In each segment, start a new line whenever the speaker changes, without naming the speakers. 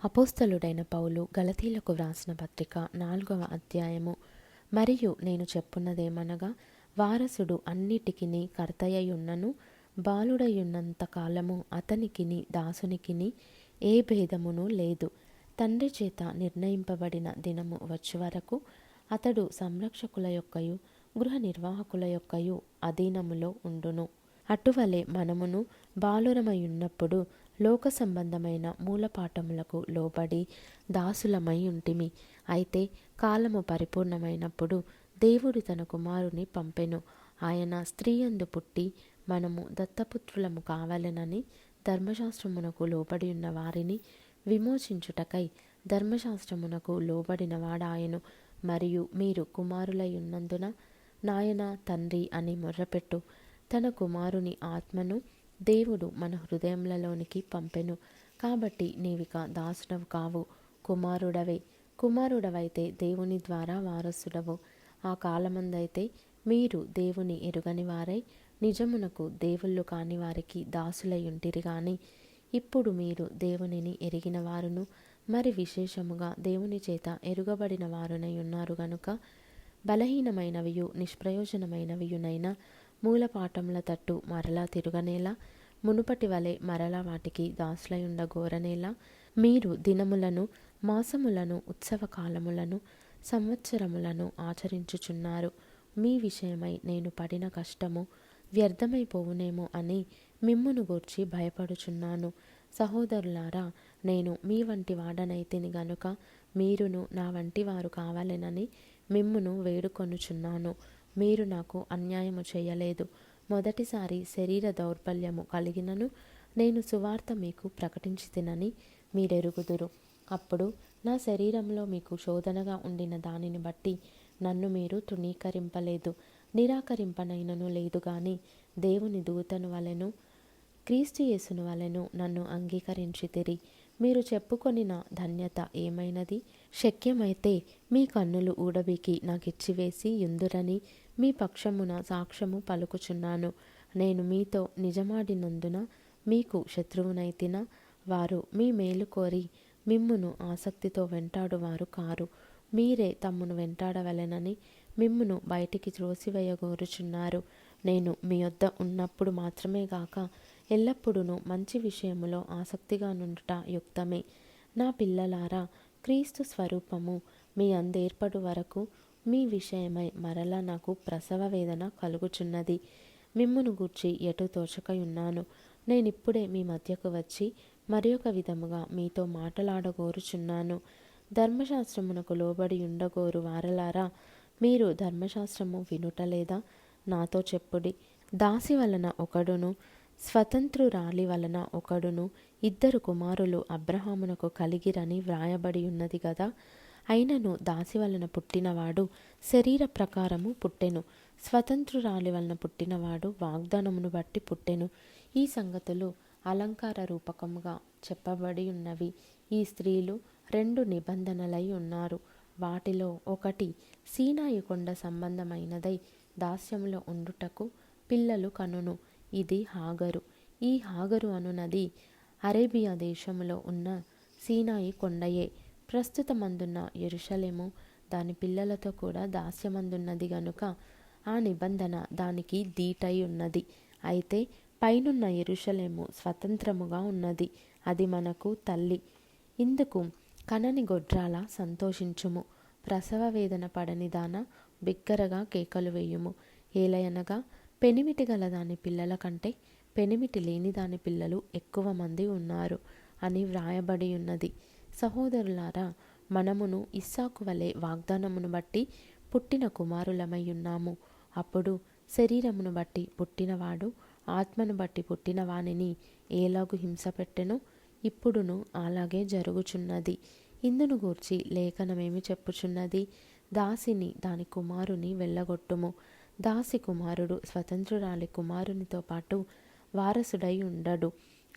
అపోస్తలుడైన పౌలు గలతీలకు వ్రాసిన పత్రిక 4వ అధ్యాయము. మరియు నేను చెప్పున్నదేమనగా, వారసుడు అన్నిటికిని కర్తయ్యున్నను, బాలుడయ్యున్నంత కాలము అతనికిని దాసునికిని ఏ భేదమును లేదు. తండ్రి చేత నిర్ణయింపబడిన దినము వచ్చు వరకు అతడు సంరక్షకుల యొక్కయు గృహ నిర్వాహకుల యొక్కయు అధీనములో ఉండును. అటువలే మనమును బాలురమయున్నప్పుడు లోక సంబంధమైన మూలపాఠములకు లోబడి దాసులమై ఉంటిమి. అయితే కాలము పరిపూర్ణమైనప్పుడు దేవుడు తన కుమారుని పంపెను. ఆయన స్త్రీ యందు పుట్టి మనము దత్తపుత్రులము కావాలనని ధర్మశాస్త్రమునకు లోబడి ఉన్న వారిని విమోచించుటకై ధర్మశాస్త్రమునకు లోబడిన వాడాయను. మరియు మీరు కుమారులై ఉన్నందున నాయన తండ్రి అని మొర్రపెట్టు తన కుమారుని ఆత్మను దేవుడు మన హృదయములలోనికి పంపెను. కాబట్టి నీవిక దాసుడవు కావు, కుమారుడవే. కుమారుడవైతే దేవుని ద్వారా వారసుడవు. ఆ కాలమందైతే మీరు దేవుని ఎరుగని వారై నిజమునకు దేవుళ్ళు కాని వారికి దాసులై ఉంటిరి గాని, ఇప్పుడు మీరు దేవునిని ఎరిగిన వారును మరి విశేషముగా దేవుని చేత ఎరుగబడిన వారునై ఉన్నారు గనుక బలహీనమైనవియు నిష్ప్రయోజనమైనవియునైన మూలపాఠముల తట్టు మరలా తిరుగనేలా, మునుపటి వలె మరలా వాటికి దాసులయుండగోరనేలా మీరు దినములను, మాసములను, ఉత్సవ కాలములను, సంవత్సరములను ఆచరించుచున్నారు. మీ విషయమై నేను పడిన కష్టము వ్యర్థమైపోవునేమో అని మిమ్మును గూర్చి భయపడుచున్నాను. సహోదరులారా, నేను మీ వంటి వాడనైతిని గనుక మీరును నా వంటి వారు కావాలెనని మిమ్మును వేడుకొనుచున్నాను. మీరు నాకు అన్యాయము చేయలేదు. మొదటిసారి శరీర దౌర్బల్యము కలిగినను నేను సువార్త మీకు ప్రకటించితినని మీరెరుగుదురు. అప్పుడు నా శరీరంలో మీకు శోధనగా ఉండిన దానిని బట్టి నన్ను మీరు తృణీకరింపలేదు, నిరాకరింపనైనను లేదు గాని దేవుని దూతను వలెను క్రీస్తు యేసును వలెను నన్ను అంగీకరించితిరి. మీరు చెప్పుకొనిన ధన్యత ఏమైనది? శక్యమైతే మీ కన్నులు ఊడబీకి నాకిచ్చివేసి యుందురని మీ పక్షమున సాక్ష్యము పలుకుచున్నాను. నేను మీతో నిజమాడినందున మీకు శత్రువునైతినా? వారు మీ మేలు కోరి మిమ్మును ఆసక్తితో వెంటాడువారు కారు. మీరే తమ్మును వెంటాడవలెనని మిమ్మును బయటికి త్రోసివేయగోరుచున్నారు. నేను మీ యొద్ద ఉన్నప్పుడు మాత్రమే గాక ఎల్లప్పుడూ మంచి విషయములో ఆసక్తిగా నుండుట యుక్తమే. నా పిల్లలారా, క్రీస్తు స్వరూపము మీ అందేర్పడు వరకు మీ విషయమై మరలా నాకు ప్రసవ వేదన కలుగుచున్నది. మిమ్మును గూర్చి ఎటు తోచకయున్నాను. నేనిప్పుడే మీ మధ్యకు వచ్చి మరి ఒక విధముగా మీతో మాటలాడగోరుచున్నాను. ధర్మశాస్త్రమునకు లోబడి ఉండగోరు వారలారా, మీరు ధర్మశాస్త్రము వినుటలేదా? నాతో చెప్పుడి. దాసి వలన ఒకడును, స్వతంత్రురాలి వలన ఒకడును, 2 కుమారులు అబ్రహామునకు కలిగిరని వ్రాయబడి ఉన్నది గదా. అయినను దాసి వలన పుట్టినవాడు శరీర ప్రకారము పుట్టెను, స్వతంత్రురాలి వలన పుట్టినవాడు వాగ్దానమును బట్టి పుట్టెను. ఈ సంగతులు అలంకార రూపకముగా చెప్పబడి ఉన్నవి. ఈ స్త్రీలు 2 నిబంధనలై ఉన్నారు. వాటిలో ఒకటి సీనాయి కొండ సంబంధమైనదై దాస్యములో ఉండుటకు పిల్లలు కనును. ఇది హాగరు. ఈ హాగరు అనునది అరేబియా దేశములో ఉన్న సీనాయి కొండయే. ప్రస్తుతమందున్న యెరూషలేము దాని పిల్లలతో కూడా దాస్యమందున్నది గనుక ఆ నిబంధన దానికి దీటై ఉన్నది. అయితే పైనున్న యెరూషలేము స్వతంత్రముగా ఉన్నది. అది మనకు తల్లి. ఇందుకు కనని గొడ్రాల సంతోషించుము. ప్రసవ వేదన పడని దాన బిగ్గరగా కేకలు వేయుము. ఏలయనగా పెనిమిటి గల దాని పిల్లల కంటే పెనిమిటి లేని దాని పిల్లలు ఎక్కువ మంది ఉన్నారు అని వ్రాయబడి ఉన్నది. సహోదరులారా, మనమును ఇస్సాకు వలె వాగ్దానమును బట్టి పుట్టిన కుమారులమై ఉన్నాము. అప్పుడు శరీరమును బట్టి పుట్టినవాడు ఆత్మను బట్టి పుట్టిన వానిని ఏలాగు హింసపెట్టెనో ఇప్పుడును అలాగే జరుగుచున్నది. ఇందును గూర్చి లేఖనమేమి చెప్పుచున్నది? దాసిని దాని కుమారుని వెళ్ళగొట్టుము. దాసి కుమారుడు స్వతంత్రురాలి కుమారునితో పాటు వారసుడై ఉండడు.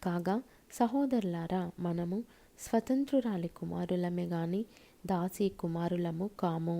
కాగా సహోదరులారా, మనము స్వతంత్రురాలి కుమారులమే గాని దాసి కుమారులము కాము.